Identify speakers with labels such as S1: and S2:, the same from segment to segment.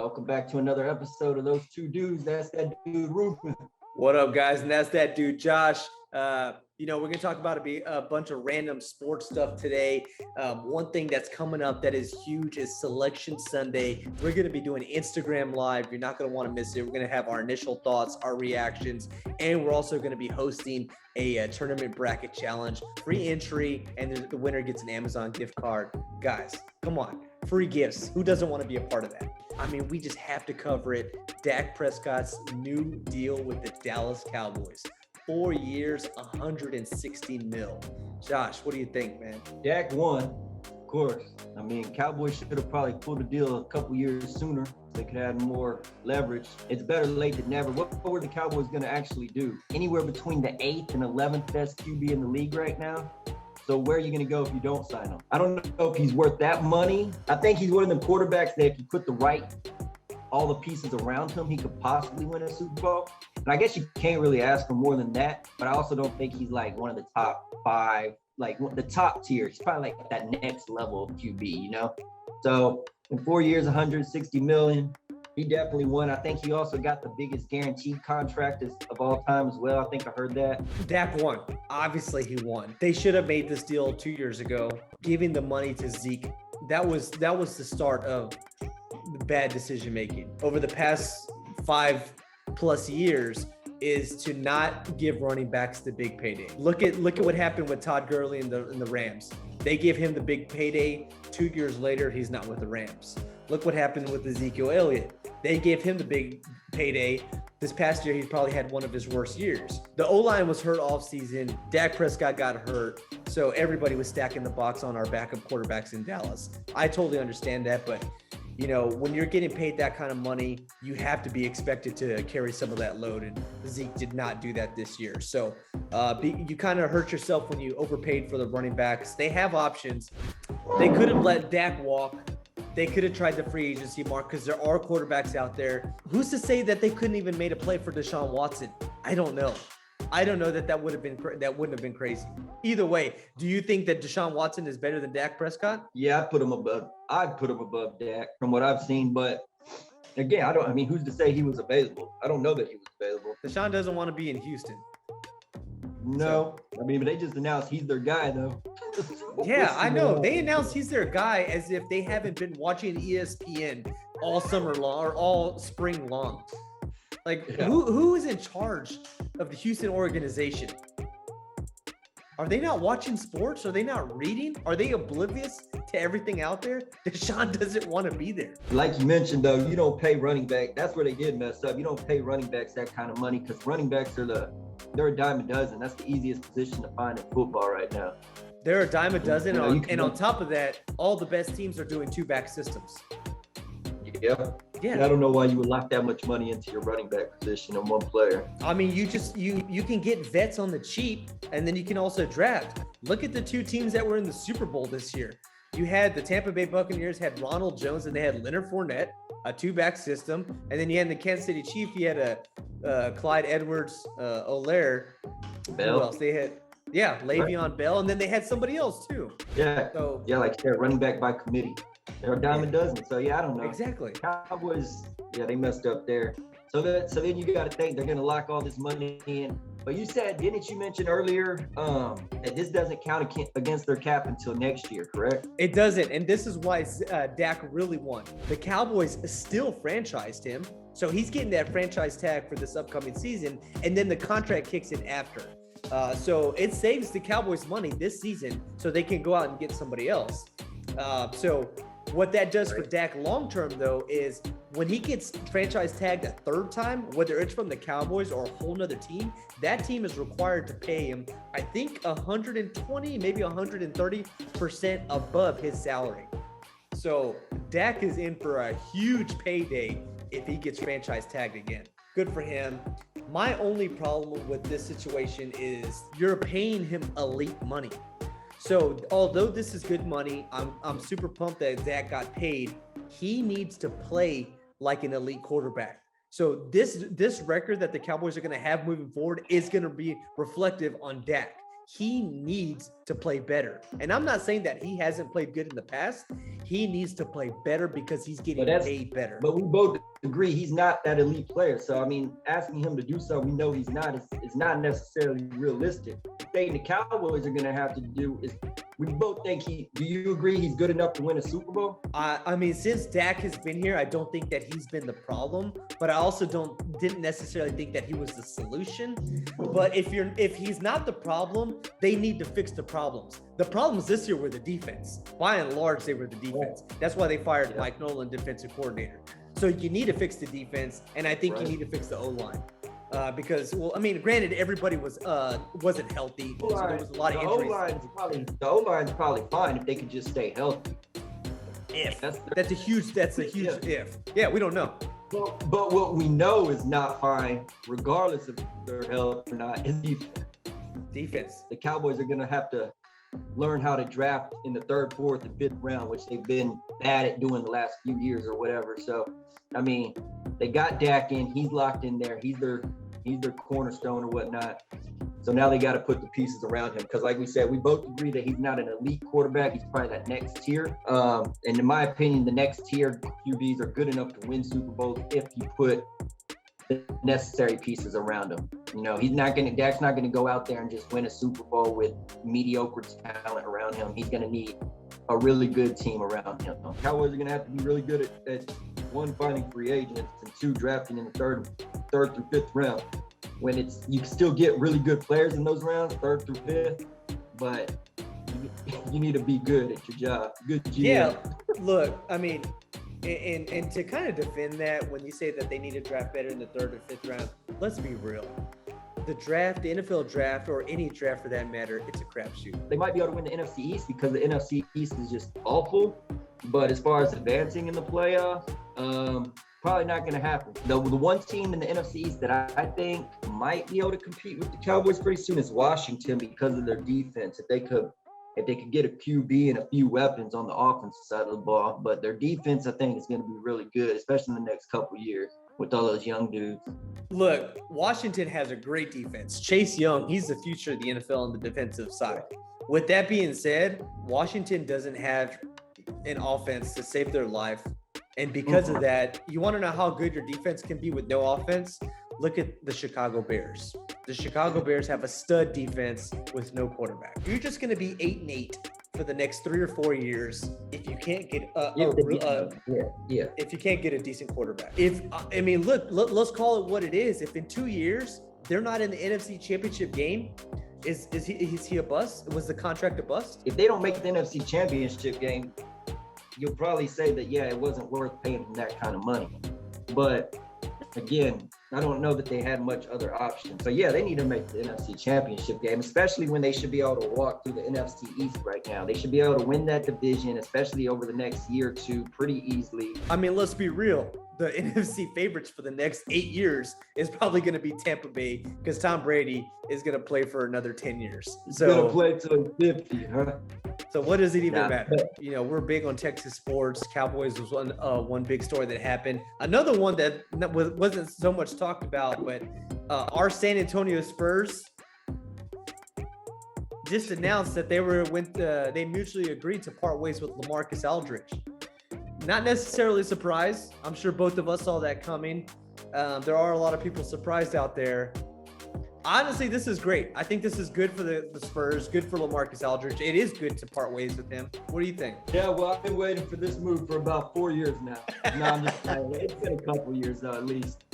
S1: Welcome back to another episode of Those Two Dudes. That's that dude, Ruben.
S2: What up, guys? And that's that dude, Josh. We're going to talk about a bunch of random sports stuff today. One thing that's coming up that is huge is Selection Sunday. We're going to be doing Instagram Live. You're not going to want to miss it. We're going to have our initial thoughts, our reactions, and we're also going to be hosting a tournament bracket challenge. Free entry, and the winner gets an Amazon gift card. Guys, come on. Free gifts. Who doesn't want to be a part of that? I mean, we just have to cover it. Dak Prescott's new deal with the Dallas Cowboys. 4 years, $160 million. Josh, what do you think, man?
S1: Dak won, of course. I mean, Cowboys should have probably pulled a deal a couple years sooner so they could have more leverage. It's better late than never. What were the Cowboys going to actually do? Anywhere between the 8th and 11th best QB in the league right now. So where are you going to go if you don't sign him? I don't know if he's worth that money. I think he's one of the quarterbacks that if you put all the pieces around him, he could possibly win a Super Bowl. And I guess you can't really ask for more than that, but I also don't think he's like one of the top 5, like the top tier. He's probably like that next level of QB, you know? So in 4 years, $160 million, he definitely won. I think he also got the biggest guaranteed contract of all time as well. I think I heard that.
S2: Dak won. Obviously he won. They should have made this deal 2 years ago, giving the money to Zeke. That was the start of the bad decision making over the past 5+ years, is to not give running backs the big payday. Look at what happened with Todd Gurley in the Rams. They gave him the big payday. 2 years later, he's not with the Rams. Look what happened with Ezekiel Elliott. They gave him the big payday. This past year, he probably had one of his worst years. The O-line was hurt all season. Dak Prescott got hurt. So everybody was stacking the box on our backup quarterbacks in Dallas. I totally understand that, but you know, when you're getting paid that kind of money, you have to be expected to carry some of that load, and Zeke did not do that this year. So you kind of hurt yourself when you overpaid for the running backs. They have options. They could have let Dak walk. They could have tried the free agency mark because there are quarterbacks out there. Who's to say that they couldn't even made a play for Deshaun Watson? I don't know. I don't know that wouldn't have been crazy. Either way, do you think that Deshaun Watson is better than Dak Prescott?
S1: Yeah, I'd put him above Dak from what I've seen. But again, who's to say he was available? I don't know that he was available.
S2: Deshaun doesn't want to be in Houston.
S1: No, but they just announced he's their guy, though.
S2: Yeah, I know. They announced he's their guy as if they haven't been watching ESPN all summer long or all spring long. Like, yeah. Who is in charge of the Houston organization? Are they not watching sports? Are they not reading? Are they oblivious to everything out there? Deshaun doesn't want to be there.
S1: Like you mentioned, though, you don't pay running back. That's where they did mess up. You don't pay running backs that kind of money because running backs they're a dime a dozen. That's the easiest position to find in football right now.
S2: They're a dime a dozen, and on top of that, all the best teams are doing 2-back systems.
S1: Yeah. I don't know why you would lock that much money into your running back position on one player.
S2: I mean, you can get vets on the cheap, and then you can also draft. Look at the 2 teams that were in the Super Bowl this year. You had the Tampa Bay Buccaneers had Ronald Jones, and they had Leonard Fournette, a 2-back system, and then you had the Kansas City Chiefs. You had a Clyde Edwards-Helaire.
S1: Bell.
S2: Who else they had? Yeah, Le'Veon Bell, and then they had somebody else too.
S1: Yeah. So they're running back by committee. They're a dime a dozen. So I don't know.
S2: Exactly.
S1: Cowboys, they messed up there. So then you got to think they're going to lock all this money in. But didn't you mention earlier that this doesn't count against their cap until next year, correct?
S2: It doesn't, and this is why Dak really won. The Cowboys still franchised him, so he's getting that franchise tag for this upcoming season, and then the contract kicks in after. So it saves the Cowboys money this season, so they can go out and get somebody else. So what that does for Dak long-term, though, is when he gets franchise tagged a third time, whether it's from the Cowboys or a whole nother team, that team is required to pay him, I think, 120, maybe 130% above his salary. So Dak is in for a huge payday if he gets franchise tagged again. Good for him. My only problem with this situation is you're paying him elite money. So although this is good money, I'm super pumped that Dak got paid. He needs to play like an elite quarterback. So this record that the Cowboys are going to have moving forward is going to be reflective on Dak. he needs to play better. And I'm not saying that he hasn't played good in the past. He needs to play better because he's getting paid better.
S1: But we both agree he's not that elite player. So, I mean, asking him to do something we know he's not is not necessarily realistic. The thing the Cowboys are going to have to do is, we both think do you agree he's good enough to win a Super Bowl?
S2: I mean, since Dak has been here, I don't think that he's been the problem, but I also didn't necessarily think that he was the solution. But if he's not the problem, they need to fix the problems. The problems this year were the defense. By and large, they were the defense. That's why they fired Mike Nolan, defensive coordinator. So you need to fix the defense, and I think you need to fix the O-line. Because, well, I mean, granted, everybody wasn't healthy, so there was a lot of injuries.
S1: The O-line's probably fine if they could just stay healthy.
S2: That's a huge if. Yeah, we don't know.
S1: But what we know is not fine, regardless of their health or not, is defense. The Cowboys are going to have to learn how to draft in the 3rd, 4th, and 5th round, which they've been bad at doing the last few years or whatever. So, I mean, they got Dak in. He's locked in there. He's their cornerstone or whatnot. So now they got to put the pieces around him. Because like we said, we both agree that he's not an elite quarterback. He's probably that next tier. And in my opinion, the next tier QBs are good enough to win Super Bowls if you put the necessary pieces around him. You know, Dak's not going to go out there and just win a Super Bowl with mediocre talent around him. He's going to need a really good team around him. Cowboys are going to have to be really good at one, finding free agents, and 2, drafting in the 3rd through 5th round. When you can still get really good players in those rounds, 3rd through 5th, but you need to be good at your job. Good GM.
S2: Yeah, look, I mean, and to kind of defend that, when you say that they need to draft better in the 3rd or 5th round, let's be real. The draft, the NFL draft, or any draft for that matter, it's a crapshoot. They
S1: might be able to win the NFC East because the NFC East is just awful. But as far as advancing in the playoffs, probably not going to happen. The one team in the NFC East that I think might be able to compete with the Cowboys pretty soon is Washington because of their defense. If they could get a QB and a few weapons on the offensive side of the ball, but their defense, I think, is going to be really good, especially in the next couple of years with all those young dudes.
S2: Look, Washington has a great defense. Chase Young, he's the future of the NFL on the defensive side. With that being said, Washington doesn't have an offense to save their life. And because of that, you want to know how good your defense can be with no offense? Look at the Chicago Bears. The Chicago Bears have a stud defense with no quarterback. You're just going to be 8-8 for the next 3 or 4 years if you can't get if you can't get a decent quarterback. Let's call it what it is. If in 2 years they're not in the NFC Championship game, is he a bust? Was the contract a bust?
S1: If they don't make the NFC Championship game, you'll probably say that, yeah, it wasn't worth paying them that kind of money. But again, I don't know that they had much other options. So yeah, they need to make the NFC Championship game, especially when they should be able to walk through the NFC East right now. They should be able to win that division, especially over the next year or two, pretty easily.
S2: I mean, let's be real. The NFC favorites for the next 8 years is probably going to be Tampa Bay because Tom Brady is going to play for another 10 years.
S1: He's going to play till 50, huh?
S2: So what does it even matter? You know, we're big on Texas sports. Cowboys was one big story that happened. Another one that wasn't so much talked about, but our San Antonio Spurs just announced that they mutually agreed to part ways with LaMarcus Aldridge. Not necessarily surprised. I'm sure both of us saw that coming. There are a lot of people surprised out there. Honestly, this is great. I think this is good for the Spurs, good for LaMarcus Aldridge. It is good to part ways with him. What do you think?
S1: Yeah, well, I've been waiting for this move for about 4 years now. No, I'm just saying. It's been a couple years though, at least.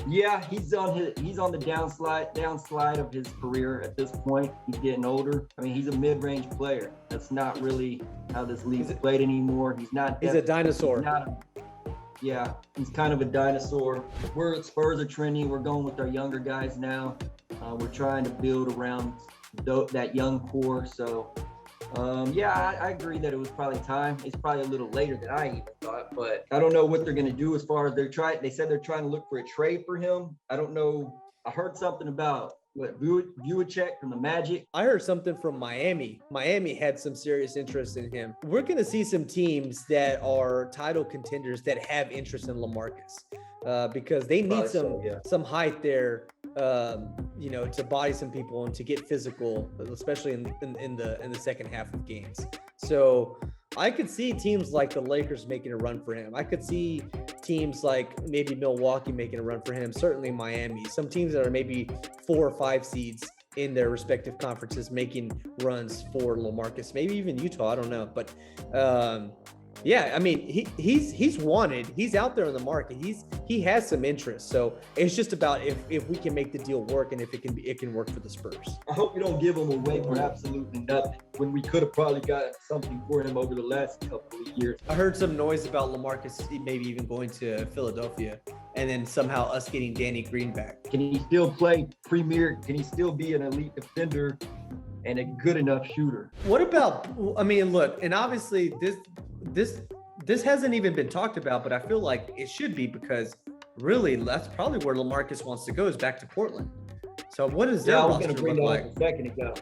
S1: Yeah, he's on the downslide of his career at this point. He's getting older. I mean, he's a mid-range player. That's not really how this league's played anymore. He's a
S2: dinosaur.
S1: Yeah, he's kind of a dinosaur. We're Spurs are trending. We're going with our younger guys now. We're trying to build around that young core. So, I agree that it was probably time. It's probably a little later than I even thought, but I don't know what they're going to do as far as they said they're trying to look for a trade for him. I don't know. I heard something about Vucek from the Magic.
S2: I heard something from Miami. Miami had some serious interest in him. We're going to see some teams that are title contenders that have interest in LaMarcus because they need some height there to body some people and to get physical, especially in the second half of games. So I could see teams like the Lakers making a run for him. I could see teams like maybe Milwaukee making a run for him. Certainly Miami. Some teams that are maybe 4 or 5 seeds in their respective conferences making runs for LaMarcus. Maybe even Utah. I don't know, but yeah, I mean, he's wanted. He's out there in the market. He has some interest. So it's just about if we can make the deal work and if it can work for the Spurs.
S1: I hope you don't give him away for absolutely nothing when we could have probably got something for him over the last couple of years.
S2: I heard some noise about LaMarcus maybe even going to Philadelphia, and then somehow us getting Danny Green back.
S1: Can he still play premier? Can he still be an elite defender and a good enough shooter?
S2: What about? I mean, look, and obviously this hasn't even been talked about, but I feel like it should be, because really that's probably where LaMarcus wants to go, is back to Portland. So what does that roster look like?
S1: A second ago.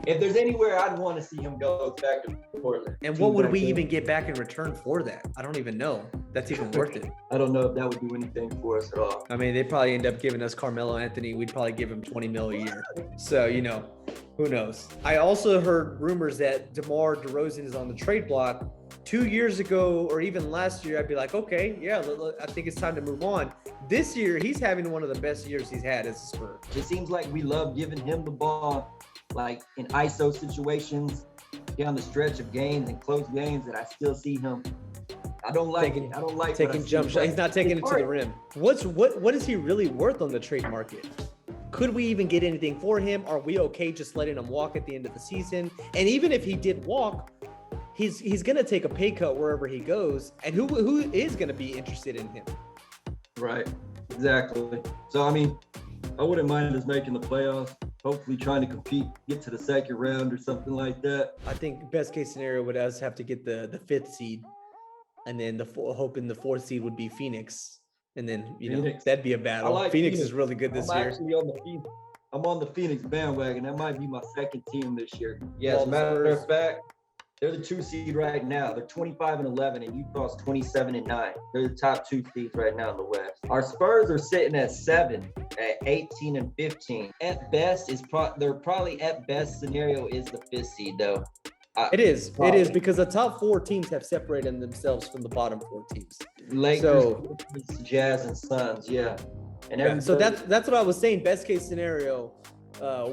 S1: If there's anywhere I'd want to see him go, it's back to Portland.
S2: And what would we even get back in return for that? I don't even know. That's even worth it.
S1: I don't know if that would do anything for us at all.
S2: I mean, they'd probably end up giving us Carmelo Anthony. We'd probably give him $20 million a year. So, who knows? I also heard rumors that DeMar DeRozan is on the trade block. 2 years ago, or even last year, I'd be like, okay, yeah, I think it's time to move on. This year, he's having one of the best years he's had as a Spur.
S1: It seems like we love giving him the ball, like in ISO situations, down the stretch of games and close games, that I still see him. I don't like
S2: taking jump shots. He's not taking it to the rim. What is he really worth on the trade market? Could we even get anything for him? Are we okay just letting him walk at the end of the season? And even if he did walk, he's going to take a pay cut wherever he goes. And who is going to be interested in him?
S1: Right. Exactly. So, I mean, I wouldn't mind us making the playoffs, hopefully trying to compete, get to the second round or something like that.
S2: I think best case scenario would us have to get the 5th seed, and then hoping the 4th seed would be Phoenix. And then, that'd be a battle. Like Phoenix is really good this year.
S1: I'm on the Phoenix bandwagon. That might be my second team this year. Yeah, as a matter of fact, they're the 2 seed right now. They're 25-11, and Utah's 27-9. They're the top 2 seeds right now in the West. Our Spurs are sitting at 7, at 18-15. At best, they're probably at best scenario is the 5th seed though.
S2: It is because the top 4 teams have separated themselves from the bottom 4 teams.
S1: Lakers, Jazz, and Suns, yeah. And
S2: so that's what I was saying. Best case scenario,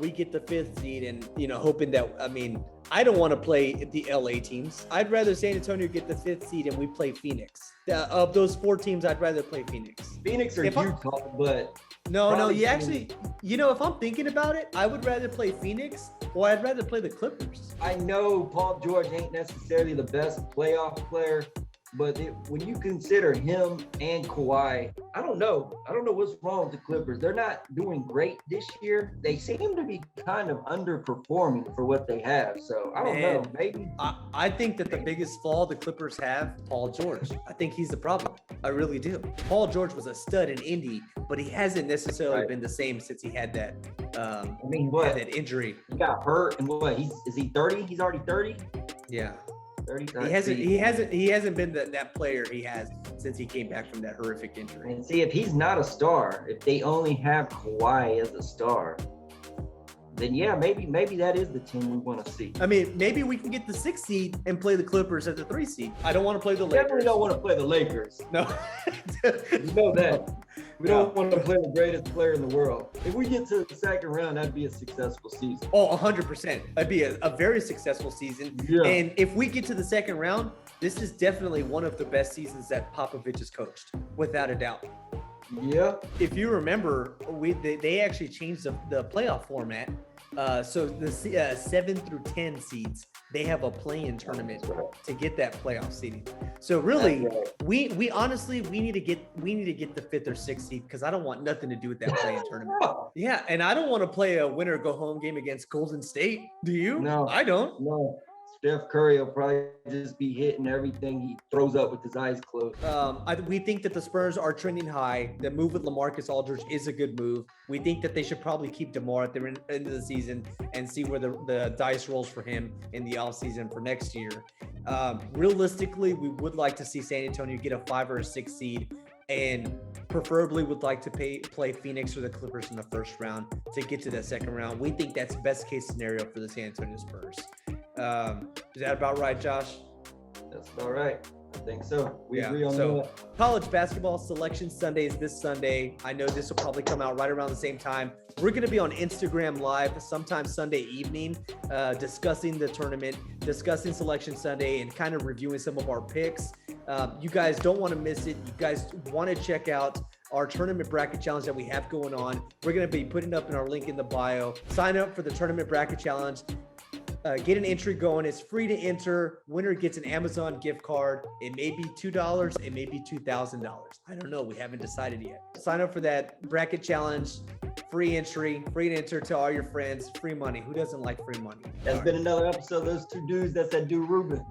S2: we get the 5th seed, and hoping that, I mean, I don't want to play the LA teams. I'd rather San Antonio get the 5th seed and we play Phoenix. Of those 4 teams, I'd rather play Phoenix.
S1: Phoenix or Utah, but
S2: no. You actually, if I'm thinking about it, I would rather play Phoenix, or I'd rather play the Clippers.
S1: I know Paul George ain't necessarily the best playoff player, but when you consider him and Kawhi, I don't know what's wrong with the Clippers. They're not doing great this year. They seem to be kind of underperforming for what they have. So I don't know. Maybe
S2: I think that the biggest flaw the Clippers have, Paul George. I think he's the problem. I really do. Paul George was a stud in Indy, but he hasn't necessarily been the same since he had that. That injury.
S1: He got hurt, and is he 30? He's already 30.
S2: Yeah. 30. He hasn't been that player he has since he came back from that horrific injury.
S1: And see, if he's not a star, if they only have Kawhi as a star, then yeah, maybe that is the team we want to see.
S2: I mean, maybe we can get the 6th seed and play the Clippers at the 3 seed. I don't want to play the Lakers.
S1: Definitely don't want to play the Lakers.
S2: No.
S1: You know that. We don't want to play the greatest player in the world. If we get to the second round, that'd be a successful season.
S2: Oh, 100%. That'd be a very successful season. Yeah. And if we get to the second round, this is definitely one of the best seasons that Popovich has coached, without a doubt.
S1: Yeah.
S2: If you remember, they actually changed the playoff format. So the 7 through 10 seeds, they have a play-in tournament to get that playoff seeding. So really, we honestly need to get the 5th or 6th seed, because I don't want nothing to do with that play-in tournament. Yeah, and I don't want to play a winner go home game against Golden State. Do you?
S1: No,
S2: I don't.
S1: No. Steph Curry will probably just be hitting everything he throws up with his eyes closed.
S2: We think that the Spurs are trending high. The move with LaMarcus Aldridge is a good move. We think that they should probably keep DeMar at the end of the season and see where the dice rolls for him in the offseason for next year. Realistically, we would like to see San Antonio get a 5 or a 6 seed and preferably would like to play Phoenix or the Clippers in the first round to get to that second round. We think that's best case scenario for the San Antonio Spurs. Is that about right, Josh?
S1: That's about right. I think so. We agree on
S2: so
S1: that.
S2: College basketball selection Sunday is this Sunday. I know this will probably come out right around the same time. We're going to be on Instagram Live sometime Sunday evening, discussing the tournament, discussing Selection Sunday, and kind of reviewing some of our picks. You guys don't want to miss it. You guys want to check out our tournament bracket challenge that we have going on. We're going to be putting up in our link in the bio. Sign up for the tournament bracket challenge. Get an entry going. It's free to enter. Winner gets an Amazon gift card. It may be $2. It may be $2,000. I don't know. We haven't decided yet. Sign up for that bracket challenge. Free entry. Free to enter to all your friends. Free money. Who doesn't like free money?
S1: That's been another episode of Those Two Dudes. That's that dude Ruben.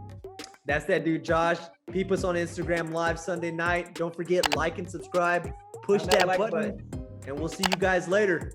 S2: That's that dude Josh. Peep us on Instagram Live Sunday night. Don't forget, like and subscribe. Push that button. And we'll see you guys later.